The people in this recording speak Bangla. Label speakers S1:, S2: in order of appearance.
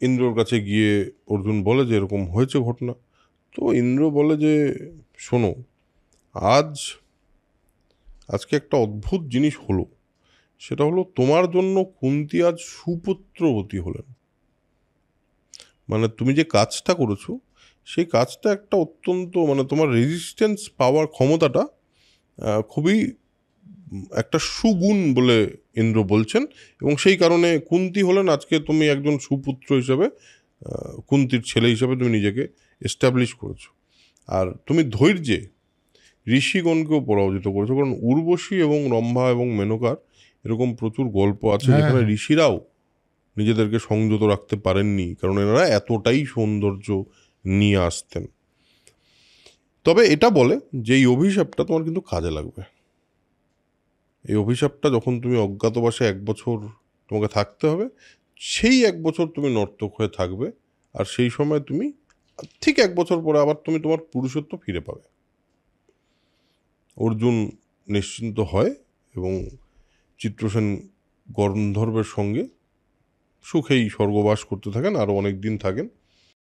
S1: ইন্দ্রর কাছে গিয়ে অর্জুন বলে যে এরকম হয়েছে ঘটনা। তো ইন্দ্র বলে যে শোনো, আজকে একটা অদ্ভুত জিনিস হলো। সেটা হলো তোমার জন্য কুন্তী আজ সুপুত্রবতী হলেন। মানে তুমি যে কাজটা করেছো সেই কাজটা একটা অত্যন্ত, মানে তোমার রেজিস্ট্যান্স পাওয়ার ক্ষমতাটা খুবই একটা সুগুণ বলে ইন্দ্র বলছেন। এবং সেই কারণে কুন্তী হলেন আজকে তুমি একজন সুপুত্র হিসেবে, কুন্তীর ছেলে হিসেবে তুমি নিজেকে এস্টাবলিশ করেছো। আর তুমি ধৈর্যে ঋষিগণকেও পরাজিত করেছো, কারণ উর্বশী এবং রম্ভা এবং মেনকার এরকম প্রচুর গল্প আছে
S2: হ্যাঁ,
S1: যেখানে
S2: হ্যাঁ।
S1: ঋষিরাও নিজেদেরকে সংযত রাখতে পারেননি, কারণ এনারা এতটাই সৌন্দর্য নিয়ে আসতেন। তবে এটা বলে যে এই অভিশাপটা তোমার কিন্তু কাজে লাগবে। এই অভিশাপটা যখন তুমি অজ্ঞাতবাসে 1 বছর তোমাকে থাকতে হবে, সেই 1 বছর তুমি নর্তক হয়ে থাকবে। আর সেই সময় তুমি ঠিক 1 বছর পরে আবার তুমি তোমার পুরুষত্ব ফিরে পাবে। অর্জুন নিশ্চিন্ত হয় এবং চিত্রসেন গন্ধর্বের সঙ্গে সুখেই স্বর্গবাস করতে থাকেন, আরও অনেক দিন থাকেন।